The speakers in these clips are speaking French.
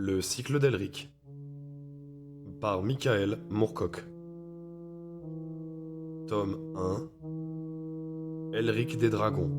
Le cycle d'Elric par Michael Moorcock. Tome 1. Elric des Dragons.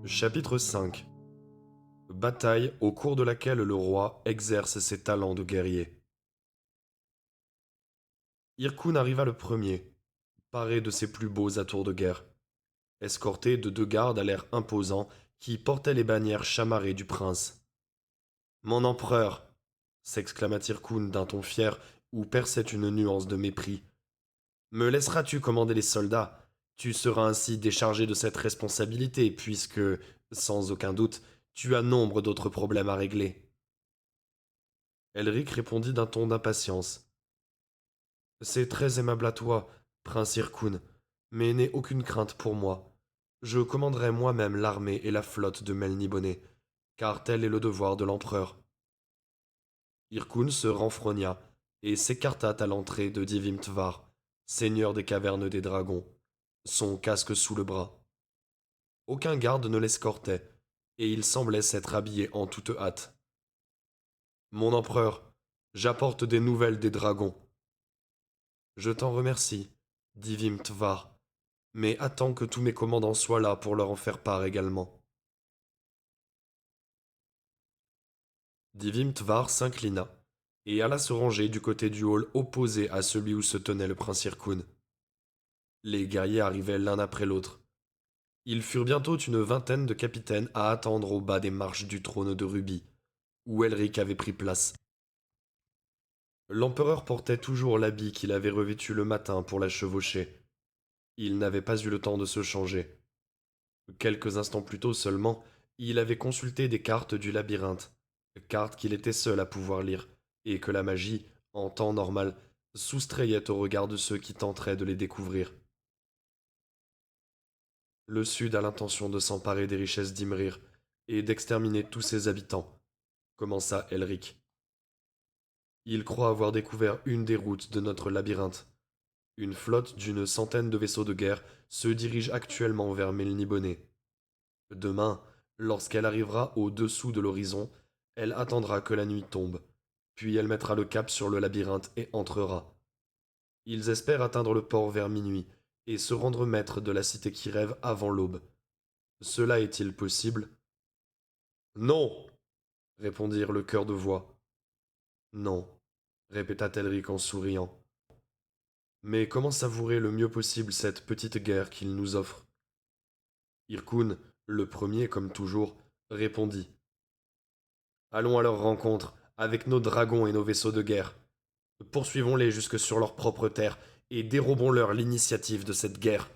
Chapitre 5. Bataille au cours de laquelle le roi exerce ses talents de guerrier. Hyrkoun arriva le premier, paré de ses plus beaux atours de guerre, escorté de 2 gardes à l'air imposant qui portaient les bannières chamarrées du prince. Mon empereur s'exclama Hyrkoun d'un ton fier où perçait une nuance de mépris. Me laisseras-tu commander les soldats? Tu seras ainsi déchargé de cette responsabilité, puisque, sans aucun doute, tu as nombre d'autres problèmes à régler. Elric répondit d'un ton d'impatience. C'est très aimable à toi, prince Hyrkoun, mais n'aie aucune crainte pour moi. Je commanderai moi-même l'armée et la flotte de Melniboné, car tel est le devoir de l'empereur. Hyrkoun se renfrogna et s'écarta à l'entrée de Divim Tvar, seigneur des cavernes des dragons, son casque sous le bras. Aucun garde ne l'escortait, et il semblait s'être habillé en toute hâte. Mon empereur, j'apporte des nouvelles des dragons. Je t'en remercie, dit Vim Tvar, mais attends que tous mes commandants soient là pour leur en faire part également. Divim Tvar s'inclina et alla se ranger du côté du hall opposé à celui où se tenait le prince Hyrkoun. Les guerriers arrivaient l'un après l'autre. Ils furent bientôt une vingtaine de capitaines à attendre au bas des marches du trône de rubis, où Elric avait pris place. L'empereur portait toujours l'habit qu'il avait revêtu le matin pour la chevaucher. Il n'avait pas eu le temps de se changer. Quelques instants plus tôt seulement, il avait consulté des cartes du labyrinthe, cartes qu'il était seul à pouvoir lire, et que la magie, en temps normal, soustrayait au regard de ceux qui tenteraient de les découvrir. Le Sud a l'intention de s'emparer des richesses d'Imrir et d'exterminer tous ses habitants, commença Elric. Il croit avoir découvert une des routes de notre labyrinthe. Une flotte d'une centaine de vaisseaux de guerre se dirige actuellement vers Melniboné. Demain, lorsqu'elle arrivera au-dessous de l'horizon, elle attendra que la nuit tombe, puis elle mettra le cap sur le labyrinthe et entrera. Ils espèrent atteindre le port vers minuit, et se rendre maître de la cité qui rêve avant l'aube. Cela est-il possible? Non, répondirent le chœur de voix. Non, répéta Telric en souriant. Mais comment savourer le mieux possible cette petite guerre qu'il nous offre? Irkoun, le premier comme toujours, répondit. Allons à leur rencontre, avec nos dragons et nos vaisseaux de guerre. Poursuivons-les jusque sur leur propre terre, et dérobons-leur l'initiative de cette guerre.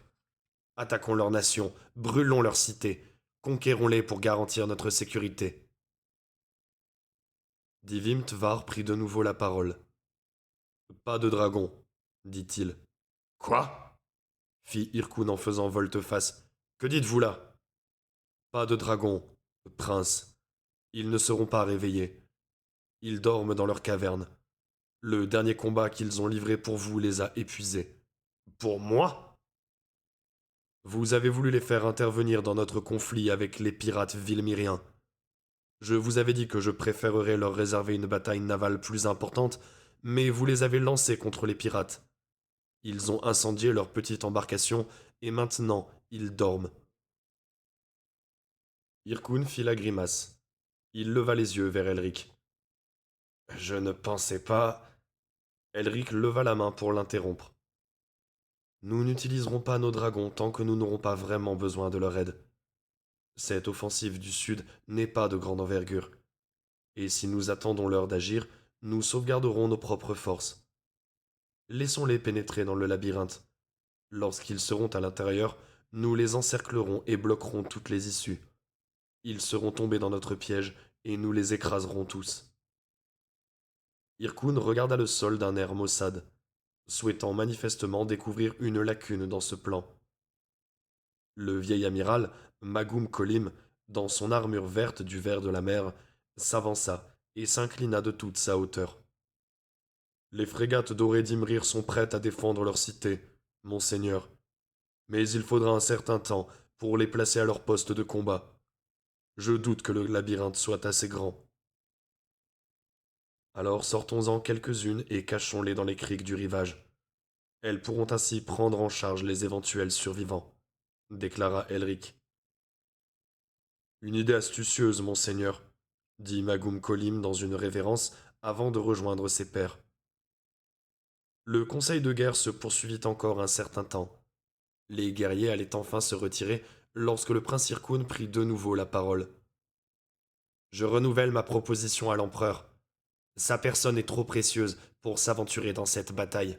Attaquons leur nation, brûlons leur cité, conquérons-les pour garantir notre sécurité. Divim Tvar prit de nouveau la parole. Pas de dragon, dit-il. Quoi? Fit Irkoun en faisant volte-face. Que dites-vous là? Pas de dragon, prince. Ils ne seront pas réveillés. Ils dorment dans leur caverne. Le dernier combat qu'ils ont livré pour vous les a épuisés. Pour moi? Vous avez voulu les faire intervenir dans notre conflit avec les pirates vilmiriens. Je vous avais dit que je préférerais leur réserver une bataille navale plus importante, mais vous les avez lancés contre les pirates. Ils ont incendié leur petite embarcation, et maintenant ils dorment. Irkoun fit la grimace. Il leva les yeux vers Elric. Je ne pensais pas. Elric leva la main pour l'interrompre. Nous n'utiliserons pas nos dragons tant que nous n'aurons pas vraiment besoin de leur aide. Cette offensive du Sud n'est pas de grande envergure. Et si nous attendons l'heure d'agir, nous sauvegarderons nos propres forces. Laissons-les pénétrer dans le labyrinthe. Lorsqu'ils seront à l'intérieur, nous les encerclerons et bloquerons toutes les issues. Ils seront tombés dans notre piège et nous les écraserons tous. Irkoun regarda le sol d'un air maussade, souhaitant manifestement découvrir une lacune dans ce plan. Le vieil amiral, Magum Kolim, dans son armure verte du vert de la mer, s'avança et s'inclina de toute sa hauteur. Les frégates dorées d'Imrir sont prêtes à défendre leur cité, monseigneur. Mais il faudra un certain temps pour les placer à leur poste de combat. Je doute que le labyrinthe soit assez grand. Alors sortons-en quelques-unes et cachons-les dans les criques du rivage. Elles pourront ainsi prendre en charge les éventuels survivants, déclara Elric. Une idée astucieuse, monseigneur, dit Magum Kolim dans une révérence avant de rejoindre ses pairs. Le conseil de guerre se poursuivit encore un certain temps. Les guerriers allaient enfin se retirer lorsque le prince Irkoun prit de nouveau la parole. Je renouvelle ma proposition à l'empereur. Sa personne est trop précieuse pour s'aventurer dans cette bataille.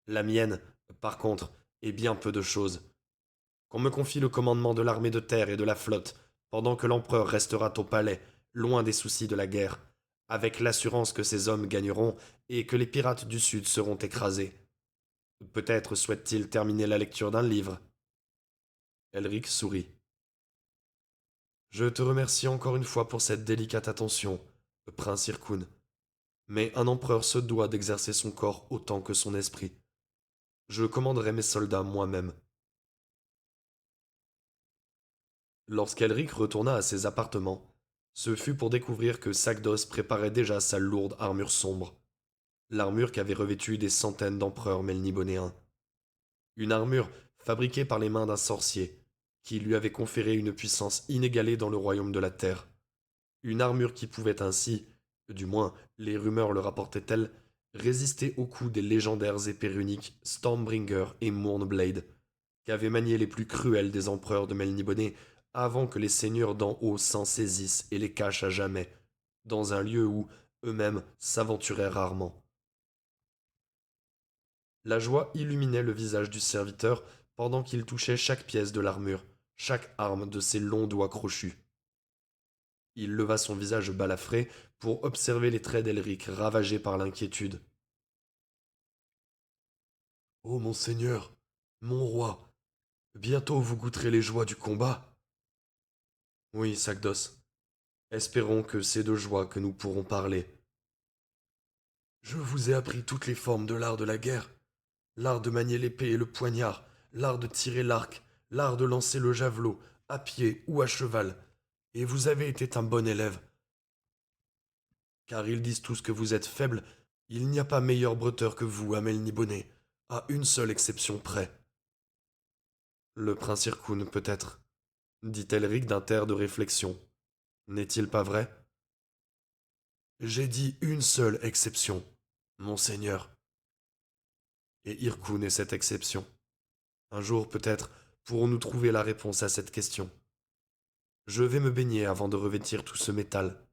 La mienne, par contre, est bien peu de choses. Qu'on me confie le commandement de l'armée de terre et de la flotte, pendant que l'empereur restera au palais, loin des soucis de la guerre, avec l'assurance que ses hommes gagneront et que les pirates du Sud seront écrasés. Peut-être souhaite-t-il terminer la lecture d'un livre. Elric sourit. Je te remercie encore une fois pour cette délicate attention, prince Irkoun. Mais un empereur se doit d'exercer son corps autant que son esprit. Je commanderai mes soldats moi-même. Lorsqu'Elric retourna à ses appartements, ce fut pour découvrir que Sagdos préparait déjà sa lourde armure sombre, l'armure qu'avaient revêtue des centaines d'empereurs melnibonéens. Une armure fabriquée par les mains d'un sorcier, qui lui avait conféré une puissance inégalée dans le royaume de la terre. Une armure qui pouvait ainsi, du moins les rumeurs le rapportaient-elles, résister aux coups des légendaires épées runiques Stormbringer et Mournblade, qu'avaient manié les plus cruels des empereurs de Melniboné avant que les seigneurs d'en haut s'en saisissent et les cachent à jamais, dans un lieu où eux-mêmes s'aventuraient rarement. La joie illuminait le visage du serviteur pendant qu'il touchait chaque pièce de l'armure, chaque arme de ses longs doigts crochus. Il leva son visage balafré pour observer les traits d'Elric ravagés par l'inquiétude. Ô monseigneur, mon roi, bientôt vous goûterez les joies du combat. Oui, Sagdos. Espérons que c'est de joie que nous pourrons parler. Je vous ai appris toutes les formes de l'art de la guerre. L'art de manier l'épée et le poignard, l'art de tirer l'arc, l'art de lancer le javelot, à pied ou à cheval. Et vous avez été un bon élève. Car ils disent tous que vous êtes faible, il n'y a pas meilleur breteur que vous, Amel Nibonnet, à une seule exception près. Le prince Irkoun, peut-être, dit Elric d'un air de réflexion. N'est-il pas vrai? J'ai dit une seule exception, monseigneur. Et Irkoun est cette exception. Un jour, peut-être, pourrons-nous trouver la réponse à cette question. Je vais me baigner avant de revêtir tout ce métal.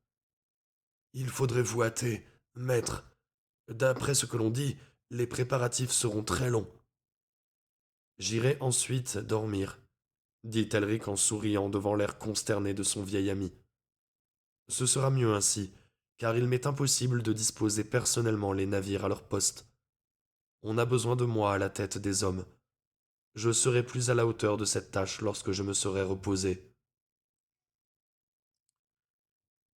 Il faudrait vous hâter, maître. D'après ce que l'on dit, les préparatifs seront très longs. J'irai ensuite dormir, dit Elric en souriant devant l'air consterné de son vieil ami. Ce sera mieux ainsi, car il m'est impossible de disposer personnellement les navires à leur poste. On a besoin de moi à la tête des hommes. Je serai plus à la hauteur de cette tâche lorsque je me serai reposé.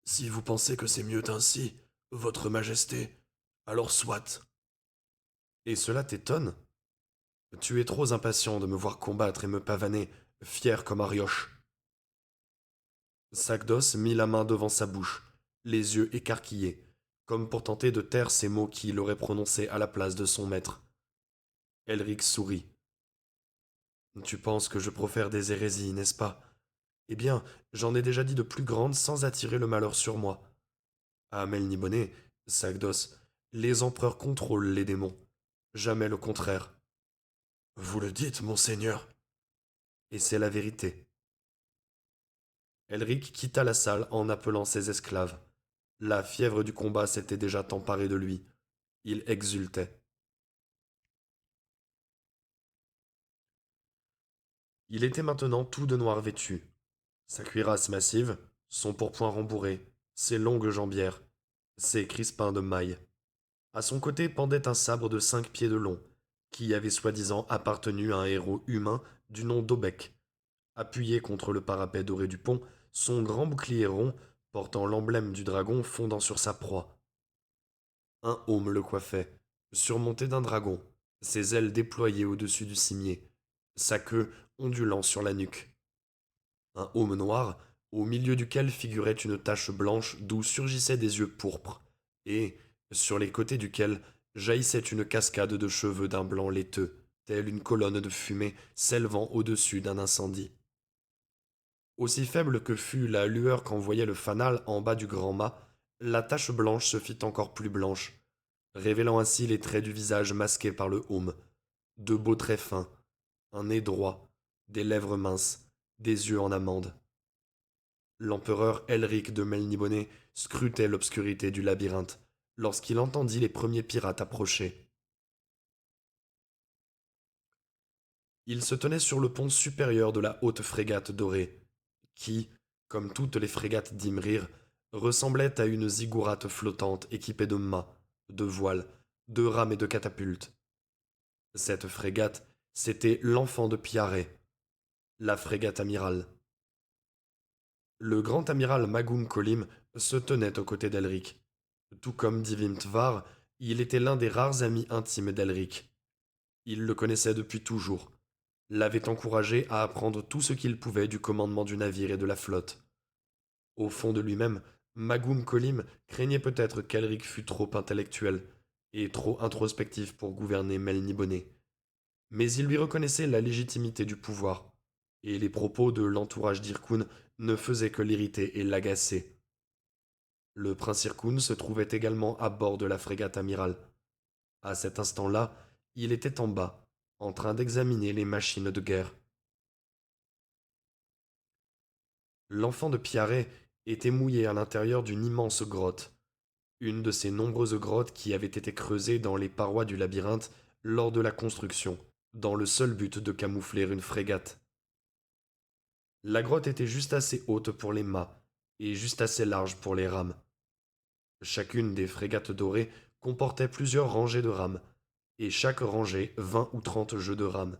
Si vous pensez que c'est mieux ainsi, votre majesté, alors soit. Et cela t'étonne? Tu es trop impatient de me voir combattre et me pavaner, fier comme Arioche. Sagdos mit la main devant sa bouche, les yeux écarquillés, comme pour tenter de taire ces mots qu'il aurait prononcés à la place de son maître. Elric sourit. Tu penses que je profère des hérésies, n'est-ce pas? Eh bien, j'en ai déjà dit de plus grandes sans attirer le malheur sur moi. À Melniboné, Sagdos, les empereurs contrôlent les démons, jamais le contraire. Vous le dites, monseigneur. Et c'est la vérité. Elric quitta la salle en appelant ses esclaves. La fièvre du combat s'était déjà emparée de lui. Il exultait. Il était maintenant tout de noir vêtu. Sa cuirasse massive, son pourpoint rembourré, ses longues jambières, ses crispins de mailles. À son côté pendait un sabre de 5 pieds de long, qui avait soi-disant appartenu à un héros humain du nom d'Aubec. Appuyé contre le parapet doré du pont, son grand bouclier rond, portant l'emblème du dragon fondant sur sa proie. Un aume le coiffait, surmonté d'un dragon, ses ailes déployées au-dessus du cimier, sa queue ondulant sur la nuque. Un aume noir, au milieu duquel figurait une tache blanche d'où surgissaient des yeux pourpres, et, sur les côtés duquel jaillissait une cascade de cheveux d'un blanc laiteux, telle une colonne de fumée s'élevant au-dessus d'un incendie. Aussi faible que fût la lueur qu'envoyait le fanal en bas du grand mât, la tache blanche se fit encore plus blanche, révélant ainsi les traits du visage masqué par le aume, de beaux traits fins, un nez droit, des lèvres minces, des yeux en amande. L'empereur Elric de Melniboné scrutait l'obscurité du labyrinthe lorsqu'il entendit les premiers pirates approcher. Il se tenait sur le pont supérieur de la haute frégate dorée, qui, comme toutes les frégates d'Imrir, ressemblait à une ziggourate flottante équipée de mâts, de voiles, de rames et de catapultes. Cette frégate, c'était l'enfant de Piaré, la frégate amirale. Le grand amiral Magum Kolim se tenait aux côtés d'Elric. Tout comme Divim Tvar, il était l'un des rares amis intimes d'Elric. Il le connaissait depuis toujours, l'avait encouragé à apprendre tout ce qu'il pouvait du commandement du navire et de la flotte. Au fond de lui-même, Magum Kolim craignait peut-être qu'Elric fût trop intellectuel et trop introspectif pour gouverner Melniboné. Mais il lui reconnaissait la légitimité du pouvoir, et les propos de l'entourage d'Irkoun ne faisaient que l'irriter et l'agacer. Le prince Irkoun se trouvait également à bord de la frégate amirale. À cet instant-là, il était en bas, en train d'examiner les machines de guerre. L'enfant de Piaré était mouillé à l'intérieur d'une immense grotte, une de ces nombreuses grottes qui avaient été creusées dans les parois du labyrinthe lors de la construction, dans le seul but de camoufler une frégate. La grotte était juste assez haute pour les mâts et juste assez large pour les rames. Chacune des frégates dorées comportait plusieurs rangées de rames, et chaque rangée 20 ou 30 jeux de rames.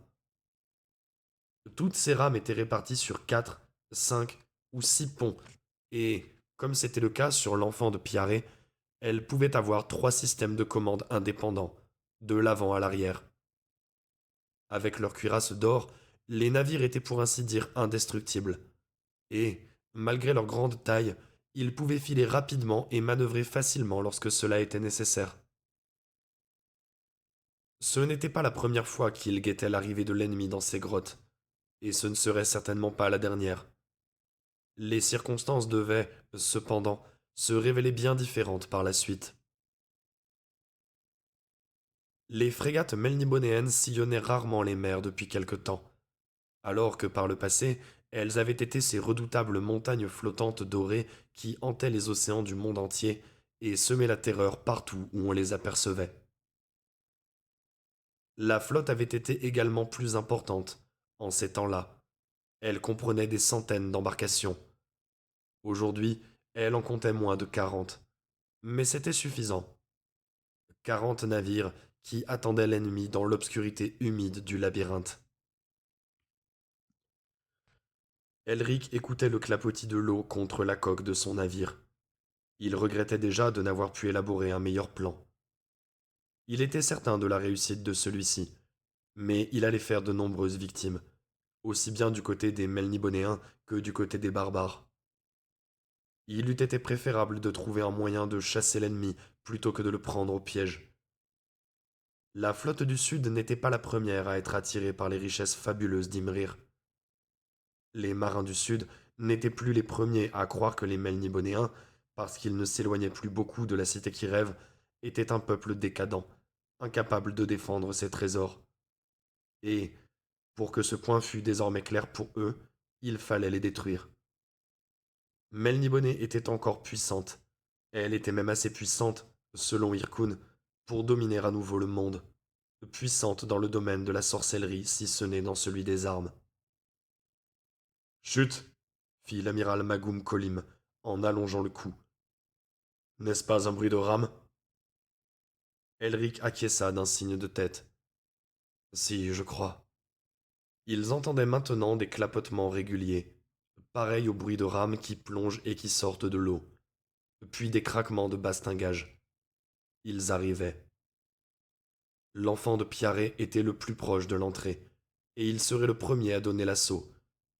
Toutes ces rames étaient réparties sur 4, 5 ou 6 ponts, et, comme c'était le cas sur l'enfant de Piaré, elles pouvaient avoir 3 systèmes de commande indépendants, de l'avant à l'arrière. Avec leur cuirasse d'or, les navires étaient pour ainsi dire indestructibles, et, malgré leur grande taille, ils pouvaient filer rapidement et manœuvrer facilement lorsque cela était nécessaire. Ce n'était pas la première fois qu'ils guettaient l'arrivée de l'ennemi dans ces grottes. et ce ne serait certainement pas la dernière. Les circonstances devaient, cependant, se révéler bien différentes par la suite. Les frégates melnibonéennes sillonnaient rarement les mers depuis quelque temps, alors que par le passé, elles avaient été ces redoutables montagnes flottantes dorées qui hantaient les océans du monde entier et semaient la terreur partout où on les apercevait. La flotte avait été également plus importante, en ces temps-là. Elle comprenait des centaines d'embarcations. Aujourd'hui, elle en comptait moins de 40. Mais c'était suffisant. 40 navires qui attendaient l'ennemi dans l'obscurité humide du labyrinthe. Elric écoutait le clapotis de l'eau contre la coque de son navire. Il regrettait déjà de n'avoir pu élaborer un meilleur plan. Il était certain de la réussite de celui-ci, mais il allait faire de nombreuses victimes, aussi bien du côté des Melnibonéens que du côté des barbares. Il eût été préférable de trouver un moyen de chasser l'ennemi plutôt que de le prendre au piège. La flotte du Sud n'était pas la première à être attirée par les richesses fabuleuses d'Imrir. Les marins du Sud n'étaient plus les premiers à croire que les Melnibonéens, parce qu'ils ne s'éloignaient plus beaucoup de la cité qui rêve, étaient un peuple décadent, incapable de défendre ses trésors. Et, pour que ce point fût désormais clair pour eux, il fallait les détruire. Melniboné était encore puissante. Elle était même assez puissante, selon Irkun, pour dominer à nouveau le monde. Puissante dans le domaine de la sorcellerie, si ce n'est dans celui des armes. Chut, fit l'amiral Magum Kolim, en allongeant le cou. N'est-ce pas un bruit de rame? Elric acquiesça d'un signe de tête. Si, je crois. Ils entendaient maintenant des clapotements réguliers, pareils au bruit de rames qui plongent et qui sortent de l'eau, puis des craquements de bastingage. Ils arrivaient. L'enfant de Piaré était le plus proche de l'entrée, et il serait le premier à donner l'assaut,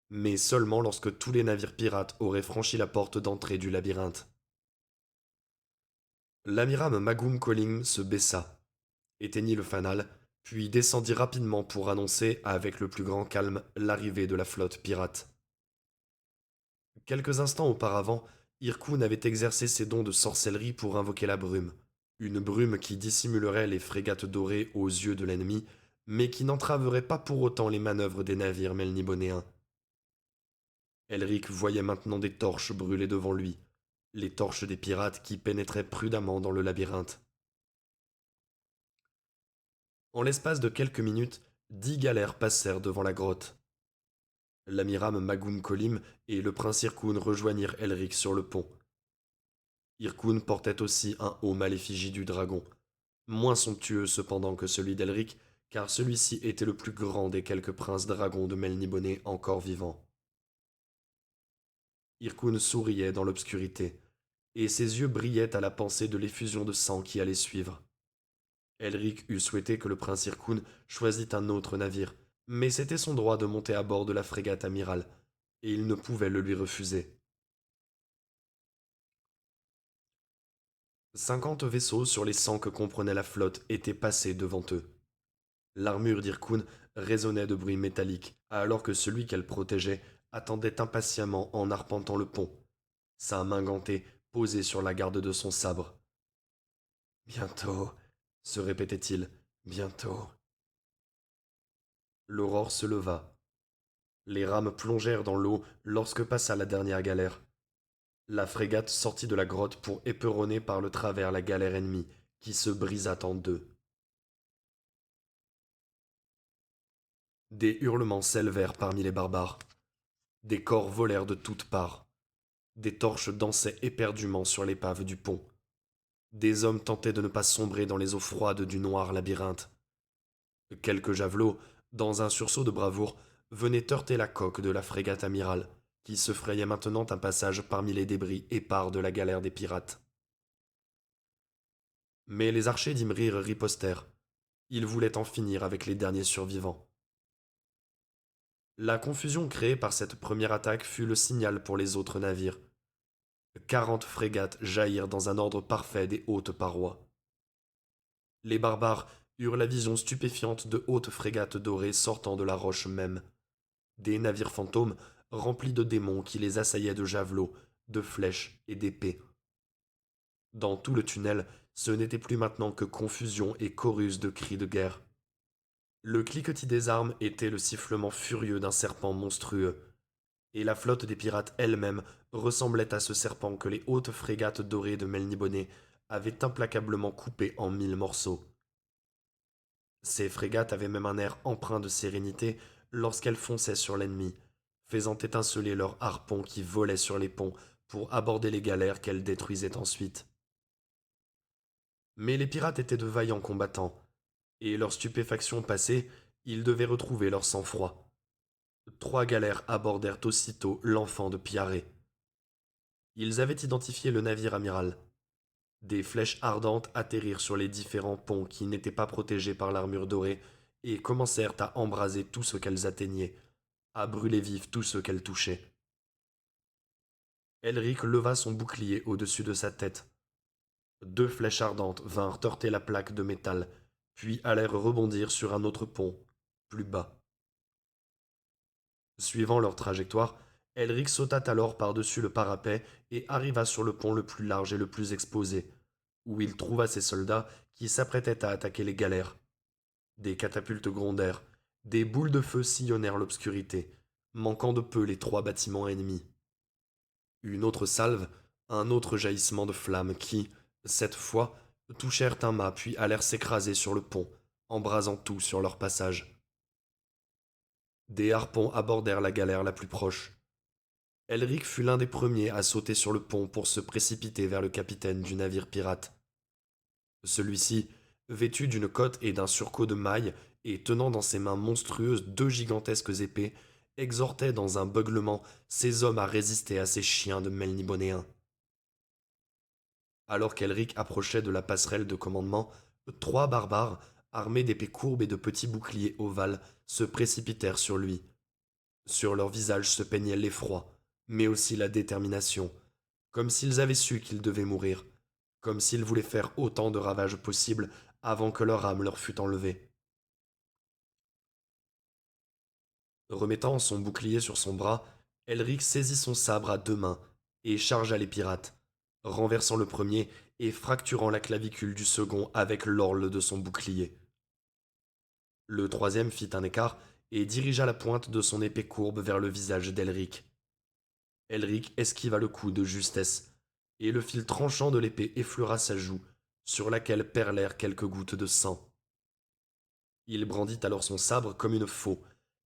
mais seulement lorsque tous les navires pirates auraient franchi la porte d'entrée du labyrinthe. L'amiral Magum Koling se baissa, éteignit le fanal, puis descendit rapidement pour annoncer, avec le plus grand calme, l'arrivée de la flotte pirate. Quelques instants auparavant, Irkun avait exercé ses dons de sorcellerie pour invoquer la brume, une brume qui dissimulerait les frégates dorées aux yeux de l'ennemi, mais qui n'entraverait pas pour autant les manœuvres des navires melnibonéens. Elric voyait maintenant des torches brûler devant lui, les torches des pirates qui pénétraient prudemment dans le labyrinthe. En l'espace de quelques minutes, 10 galères passèrent devant la grotte. L'amiral Magum Kolim et le prince Irkun rejoignirent Elric sur le pont. Irkun portait aussi un aume à l'effigie du dragon, moins somptueux cependant que celui d'Elric, car celui-ci était le plus grand des quelques princes dragons de Melniboné encore vivants. Irkun souriait dans l'obscurité, et ses yeux brillaient à la pensée de l'effusion de sang qui allait suivre. Elric eût souhaité que le prince Irkun choisît un autre navire, mais c'était son droit de monter à bord de la frégate amirale, et il ne pouvait le lui refuser. 50 vaisseaux sur les 100 que comprenait la flotte étaient passés devant eux. L'armure d'Irkun résonnait de bruits métalliques, alors que celui qu'elle protégeait attendait impatiemment en arpentant le pont, sa main gantée posée sur la garde de son sabre. Bientôt, se répétait-il, bientôt. L'aurore se leva. Les rames plongèrent dans l'eau lorsque passa la dernière galère. La frégate sortit de la grotte pour éperonner par le travers la galère ennemie, qui se brisa en deux. Des hurlements s'élevèrent parmi les barbares. Des corps volèrent de toutes parts. Des torches dansaient éperdument sur l'épave du pont. Des hommes tentaient de ne pas sombrer dans les eaux froides du noir labyrinthe. Quelques javelots, dans un sursaut de bravoure, venaient heurter la coque de la frégate amirale, qui se frayait maintenant un passage parmi les débris épars de la galère des pirates. Mais les archers d'Imrir ripostèrent. Ils voulaient en finir avec les derniers survivants. La confusion créée par cette première attaque fut le signal pour les autres navires. 40 frégates jaillirent dans un ordre parfait des hautes parois. Les barbares eurent la vision stupéfiante de hautes frégates dorées sortant de la roche même. des navires fantômes remplis de démons qui les assaillaient de javelots, de flèches et d'épées. Dans tout le tunnel, ce n'était plus maintenant que confusion et chorus de cris de guerre. Le cliquetis des armes était le sifflement furieux d'un serpent monstrueux, et la flotte des pirates elle-même ressemblait à ce serpent que les hautes frégates dorées de Melniboné avaient implacablement coupé en 1000 morceaux. Ces frégates avaient même un air empreint de sérénité lorsqu'elles fonçaient sur l'ennemi, faisant étinceler leurs harpons qui volaient sur les ponts pour aborder les galères qu'elles détruisaient ensuite. Mais les pirates étaient de vaillants combattants, et leur stupéfaction passée, ils devaient retrouver leur sang-froid. 3 galères abordèrent aussitôt l'enfant de Piaré. Ils avaient identifié le navire amiral. Des flèches ardentes atterrirent sur les différents ponts qui n'étaient pas protégés par l'armure dorée et commencèrent à embraser tout ce qu'elles atteignaient, à brûler vif tout ce qu'elles touchaient. Elric leva son bouclier au-dessus de sa tête. 2 flèches ardentes vinrent heurter la plaque de métal, puis allèrent rebondir sur un autre pont, plus bas. Suivant leur trajectoire, Elric sauta alors par-dessus le parapet et arriva sur le pont le plus large et le plus exposé, où il trouva ses soldats qui s'apprêtaient à attaquer les galères. Des catapultes grondèrent, des boules de feu sillonnèrent l'obscurité, manquant de peu les 3 bâtiments ennemis. Une autre salve, un autre jaillissement de flammes qui, cette fois, touchèrent un mât puis allèrent s'écraser sur le pont, embrasant tout sur leur passage. Des harpons abordèrent la galère la plus proche. Elric fut l'un des premiers à sauter sur le pont pour se précipiter vers le capitaine du navire pirate. Celui-ci, vêtu d'une cotte et d'un surcot de mailles et tenant dans ses mains monstrueuses 2 gigantesques épées, exhortait dans un beuglement ses hommes à résister à ces chiens de Melnibonéens. Alors qu'Elric approchait de la passerelle de commandement, 3 barbares, armés d'épées courbes et de petits boucliers ovales, se précipitèrent sur lui. Sur leurs visages se peignait l'effroi, mais aussi la détermination, comme s'ils avaient su qu'ils devaient mourir, comme s'ils voulaient faire autant de ravages possible avant que leur âme leur fût enlevée. Remettant son bouclier sur son bras, Elric saisit son sabre à 2 mains et chargea les pirates, renversant le premier et fracturant la clavicule du second avec l'orle de son bouclier. Le troisième fit un écart et dirigea la pointe de son épée courbe vers le visage d'Elric. Elric esquiva le coup de justesse, et le fil tranchant de l'épée effleura sa joue, sur laquelle perlèrent quelques gouttes de sang. Il brandit alors son sabre comme une faux,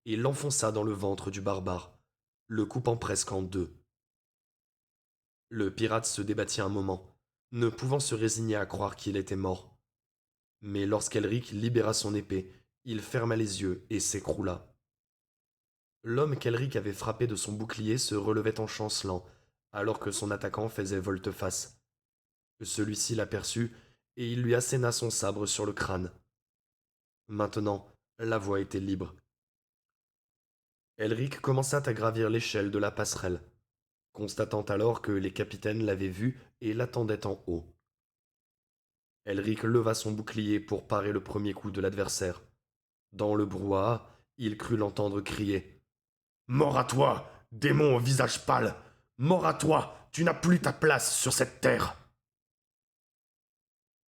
et l'enfonça dans le ventre du barbare, le coupant presque en 2. Le pirate se débattit un moment, ne pouvant se résigner à croire qu'il était mort. Mais lorsqu'Elric libéra son épée, il ferma les yeux et s'écroula. L'homme qu'Elric avait frappé de son bouclier se relevait en chancelant, alors que son attaquant faisait volte-face. Celui-ci l'aperçut, et il lui asséna son sabre sur le crâne. Maintenant, la voie était libre. Elric commença à gravir l'échelle de la passerelle, constatant alors que les capitaines l'avaient vu et l'attendaient en haut. Elric leva son bouclier pour parer le premier coup de l'adversaire. Dans le brouhaha, il crut l'entendre crier. Mort à toi, démon au visage pâle! Mort à toi, tu n'as plus ta place sur cette terre!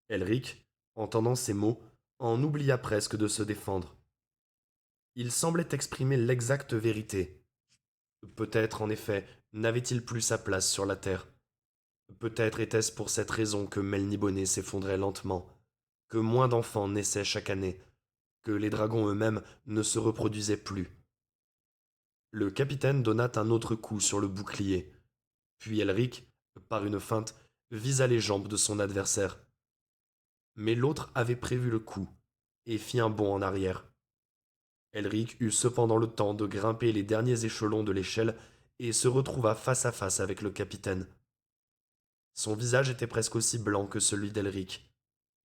Elric, entendant ces mots, en oublia presque de se défendre. Il semblait exprimer l'exacte vérité. Peut-être, en effet, n'avait-il plus sa place sur la terre. Peut-être était-ce pour cette raison que Melniboné s'effondrait lentement, que moins d'enfants naissaient chaque année, que les dragons eux-mêmes ne se reproduisaient plus. Le capitaine donna un autre coup sur le bouclier, puis Elric, par une feinte, visa les jambes de son adversaire. Mais l'autre avait prévu le coup, et fit un bond en arrière. Elric eut cependant le temps de grimper les derniers échelons de l'échelle et se retrouva face à face avec le capitaine. Son visage était presque aussi blanc que celui d'Elric.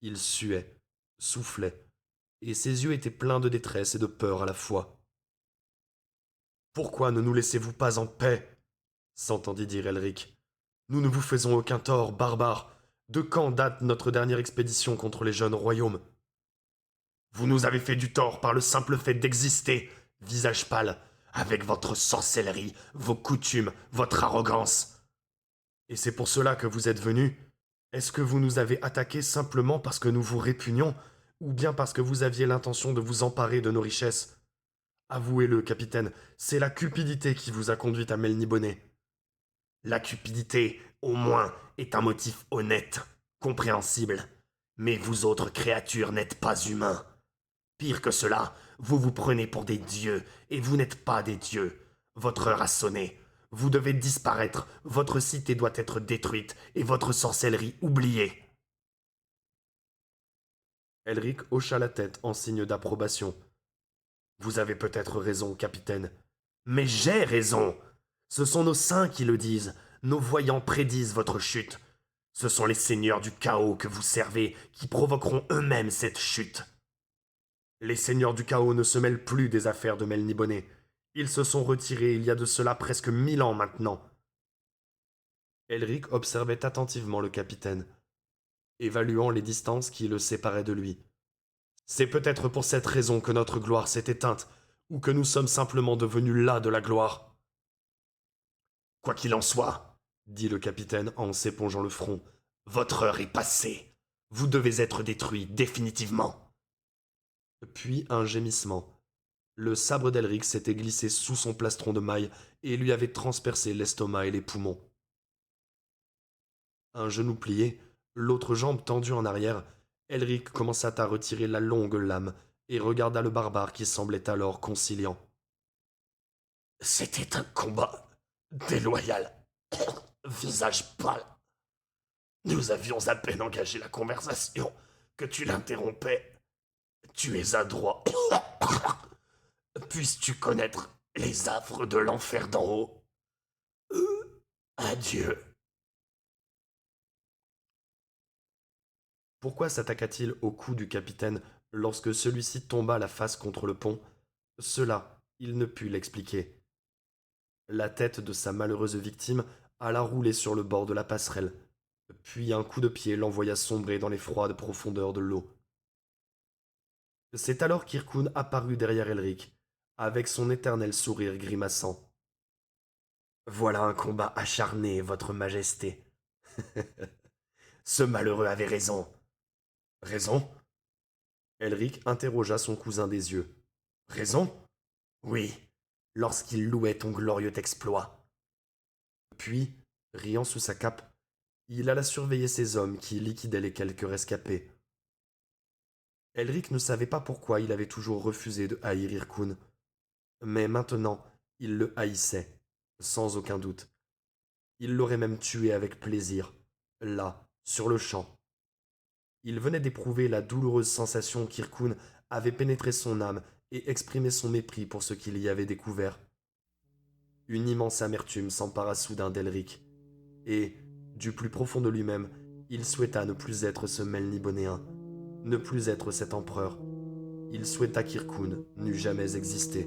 Il suait, soufflait, et ses yeux étaient pleins de détresse et de peur à la fois. Pourquoi ne nous laissez-vous pas en paix? S'entendit dire Elric. Nous ne vous faisons aucun tort, barbares. De quand date notre dernière expédition contre les jeunes royaumes? Vous nous avez fait du tort par le simple fait d'exister, visage pâle. avec votre sorcellerie, vos coutumes, votre arrogance. Et c'est pour cela que vous êtes venu? Est-ce que vous nous avez attaqués simplement parce que nous vous répugnions, ou bien parce que vous aviez l'intention de vous emparer de nos richesses? Avouez-le, capitaine, c'est la cupidité qui vous a conduit à Melniboné. La cupidité, au moins, est un motif honnête, compréhensible. Mais vous autres créatures n'êtes pas humains. Pire que cela, vous vous prenez pour des dieux, et vous n'êtes pas des dieux. Votre heure a sonné. Vous devez disparaître, votre cité doit être détruite, et votre sorcellerie oubliée. Elric hocha la tête en signe d'approbation. Vous avez peut-être raison, capitaine. Mais j'ai raison. Ce sont nos saints qui le disent. Nos voyants prédisent votre chute. Ce sont les seigneurs du chaos que vous servez qui provoqueront eux-mêmes cette chute. Les seigneurs du chaos ne se mêlent plus des affaires de Melniboné. Ils se sont retirés il y a de cela presque 1000 ans maintenant. Elric observait attentivement le capitaine, évaluant les distances qui le séparaient de lui. C'est peut-être pour cette raison que notre gloire s'est éteinte, ou que nous sommes simplement devenus las de la gloire. Quoi qu'il en soit, dit le capitaine en s'épongeant le front, votre heure est passée. Vous devez être détruit définitivement. Puis un gémissement. Le sabre d'Elric s'était glissé sous son plastron de maille et lui avait transpercé l'estomac et les poumons. Un genou plié, l'autre jambe tendue en arrière, Elric commença à retirer la longue lame et regarda le barbare qui semblait alors conciliant. C'était un combat déloyal. Visage pâle. Nous avions à peine engagé la conversation que tu l'interrompais. Tu es adroit. Puisses-tu connaître les affres de l'enfer d'en haut? Adieu. Pourquoi s'attaqua-t-il au cou du capitaine lorsque celui-ci tomba la face contre le pont? Cela, il ne put l'expliquer. La tête de sa malheureuse victime alla rouler sur le bord de la passerelle, puis un coup de pied l'envoya sombrer dans les froides profondeurs de l'eau. C'est alors qu'Irkoun apparut derrière Elric, avec son éternel sourire grimaçant. Voilà un combat acharné, votre majesté. Ce malheureux avait raison. Raison? Elric interrogea son cousin des yeux. Raison? Oui, lorsqu'il louait ton glorieux exploit. Puis, riant sous sa cape, il alla surveiller ces hommes qui liquidaient les quelques rescapés. Elric ne savait pas pourquoi il avait toujours refusé de haïr Irkoun, mais maintenant il le haïssait, sans aucun doute. Il l'aurait même tué avec plaisir, là, sur le champ. Il venait d'éprouver la douloureuse sensation qu'Irkoun avait pénétré son âme et exprimé son mépris pour ce qu'il y avait découvert. Une immense amertume s'empara soudain d'Elric, et, du plus profond de lui-même, il souhaita ne plus être ce Melnibonéen, ne plus être cet empereur. Il souhaita qu'Irkoun n'eût jamais existé.